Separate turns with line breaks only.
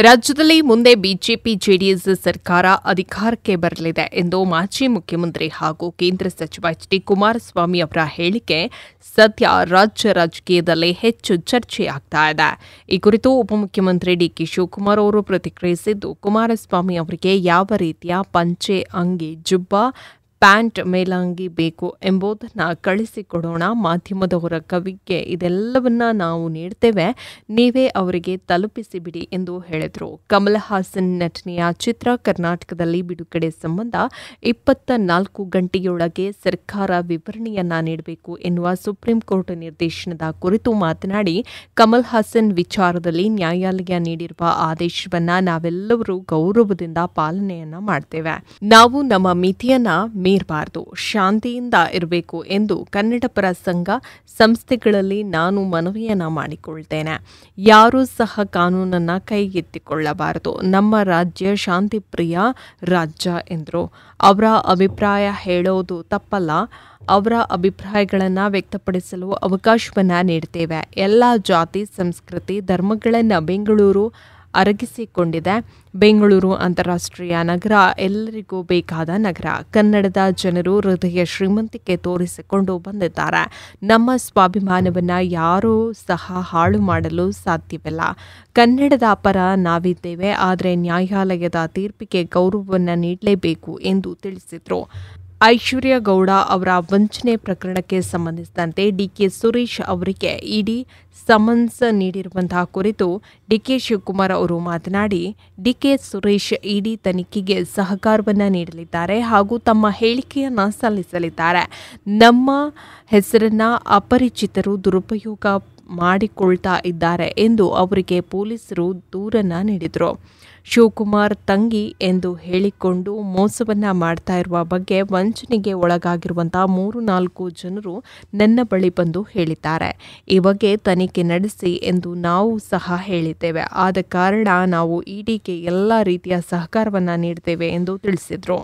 ರಾಜ್ಯದಲ್ಲಿ ಮುಂದೆ BJP JDS ಸರ್ಕಾರ ಅಧಿಕಾರಕ್ಕೆ ಬರಲಿದೆ ಎಂದು ಮಾಜಿ ಮುಖ್ಯಮಂತ್ರಿ ಹಾಗೂ ಕೇಂದ್ರ ಸಚಿವ ಎಚ್ ಡಿ ಕುಮಾರಸ್ವಾಮಿ ಅವರ ಹೇಳಿಕೆ ಸದ್ಯ ರಾಜ್ಯ ರಾಜಕೀಯದಲ್ಲಿ ಹೆಚ್ಚು ಚರ್ಚೆಯಾಗ್ತಾ ಇದೆ. ಈ ಕುರಿತು ಉಪಮುಖ್ಯಮಂತ್ರಿ ಡಿಕೆ ಶಿವಕುಮಾರ್ ಅವರು ಪ್ರತಿಕ್ರಿಯಿಸಿದ್ದು, ಕುಮಾರಸ್ವಾಮಿ ಅವರಿಗೆ ಯಾವ ರೀತಿಯ ಪಂಚೆ, ಅಂಗಿ, ಜುಬ್ಬ, ಪ್ಯಾಂಟ್, ಮೇಲಂಗಿ ಬೇಕು ಎಂಬುದನ್ನು ಕಳಿಸಿಕೊಡೋಣ. ಮಾಧ್ಯಮದವರ ಕವಿಗೆ ಇದೆಲ್ಲವನ್ನ ನಾವು ನೀಡ್ತೇವೆ, ನೀವೇ ಅವರಿಗೆ ತಲುಪಿಸಿಬಿಡಿ ಎಂದು ಹೇಳಿದರು. ಕಮಲ್ ಹಾಸನ್ ನಟನೆಯ ಚಿತ್ರ ಕರ್ನಾಟಕದಲ್ಲಿ ಬಿಡುಗಡೆ ಸಂಬಂಧ 24 ಗಂಟೆಯೊಳಗೆ ಸರ್ಕಾರ ವಿವರಣೆಯನ್ನ ನೀಡಬೇಕು ಎನ್ನುವ ಸುಪ್ರೀಂ ಕೋರ್ಟ್ ನಿರ್ದೇಶನದ ಕುರಿತು ಮಾತನಾಡಿ, ಕಮಲ್ ಹಾಸನ್ ವಿಚಾರದಲ್ಲಿ ನ್ಯಾಯಾಲಯ ನೀಡಿರುವ ಆದೇಶವನ್ನ ನಾವೆಲ್ಲರೂ ಗೌರವದಿಂದ ಪಾಲನೆಯನ್ನ ಮಾಡ್ತೇವೆ. ನಾವು ನಮ್ಮ ಮಿತಿಯನ್ನ ಮೀರಬಾರದು, ಶಾಂತಿಯಿಂದ ಇರಬೇಕು ಎಂದು ಕನ್ನಡಪರ ಸಂಘ ಸಂಸ್ಥೆಗಳಲ್ಲಿ ನಾನು ಮನವಿಯನ್ನ ಮಾಡಿಕೊಳ್ತೇನೆ. ಯಾರೂ ಸಹ ಕಾನೂನನ್ನ ಕೈಗೆತ್ತಿಕೊಳ್ಳಬಾರದು. ನಮ್ಮ ರಾಜ್ಯ ಶಾಂತಿಪ್ರಿಯ ರಾಜ್ಯ ಎಂದರು. ಅವರ ಅಭಿಪ್ರಾಯ ಹೇಳೋದು ತಪ್ಪಲ್ಲ. ಅವರ ಅಭಿಪ್ರಾಯಗಳನ್ನು ವ್ಯಕ್ತಪಡಿಸಲು ಅವಕಾಶವನ್ನು ನೀಡ್ತೇವೆ. ಎಲ್ಲ ಜಾತಿ, ಸಂಸ್ಕೃತಿ, ಧರ್ಮಗಳನ್ನು ಬೆಂಗಳೂರು ಅರಗಿಸಿಕೊಂಡಿದೆ. ಬೆಂಗಳೂರು ಅಂತಾರಾಷ್ಟ್ರೀಯ ನಗರ, ಎಲ್ಲರಿಗೂ ಬೇಕಾದ ನಗರ. ಕನ್ನಡದ ಜನರು ಹೃದಯ ಶ್ರೀಮಂತಿಕೆ ತೋರಿಸಿಕೊಂಡು ಬಂದಿದ್ದಾರೆ. ನಮ್ಮ ಸ್ವಾಭಿಮಾನವನ್ನು ಯಾರೂ ಸಹ ಹಾಳು ಮಾಡಲು ಸಾಧ್ಯವಿಲ್ಲ. ಕನ್ನಡದ ಪರ ನಾವಿದ್ದೇವೆ, ಆದರೆ ನ್ಯಾಯಾಲಯದ ತೀರ್ಪಿಗೆ ಗೌರವವನ್ನು ನೀಡಲೇಬೇಕು ಎಂದು ತಿಳಿಸಿದರು. ಐಶ್ವರ್ಯ ಗೌಡ ಅವರ ವಂಚನೆ ಪ್ರಕರಣಕ್ಕೆ ಸಂಬಂಧಿಸಿದಂತೆ ಡಿಕೆ ಸುರೇಶ್ ಅವರಿಗೆ ಇಡಿ ಸಮನ್ಸ್ ನೀಡಿರುವಂತಹ ಕುರಿತು ಡಿಕೆ ಶಿವಕುಮಾರ್ ಅವರು ಮಾತನಾಡಿ, ಡಿಕೆ ಸುರೇಶ್ ಇಡಿ ತನಿಖೆಗೆ ಸಹಕಾರವನ್ನು ನೀಡಲಿದ್ದಾರೆ ಹಾಗೂ ತಮ್ಮ ಹೇಳಿಕೆಯನ್ನು ಸಲ್ಲಿಸಲಿದ್ದಾರೆ. ನಮ್ಮ ಹೆಸರನ್ನ ಅಪರಿಚಿತರು ದುರುಪಯೋಗ ಮಾಡಿಕೊಳ್ತಾ ಇದ್ದಾರೆ ಎಂದು ಅವರಿಗೆ ಪೊಲೀಸರು ದೂರನ್ನ ನೀಡಿದರು. ಶಿವಕುಮಾರ್ ತಂಗಿ ಎಂದು ಹೇಳಿಕೊಂಡು ಮೋಸವನ್ನ ಮಾಡ್ತಾ ಇರುವ ಬಗ್ಗೆ ವಂಚನೆಗೆ ಒಳಗಾಗಿರುವಂತಹ 3-4 ಜನರು ನನ್ನ ಬಳಿ ಬಂದು ಹೇಳಿದ್ದಾರೆ. ಈ ಬಗ್ಗೆ ತನಿಖೆ ನಡೆಸಿ ಎಂದು ನಾವು ಸಹ ಹೇಳಿದ್ದೇವೆ. ಆದ ಕಾರಣ ನಾವು ಇಡಿಗೆ ಎಲ್ಲ ರೀತಿಯ ಸಹಕಾರವನ್ನು ನೀಡ್ತೇವೆ ಎಂದು ತಿಳಿಸಿದರು.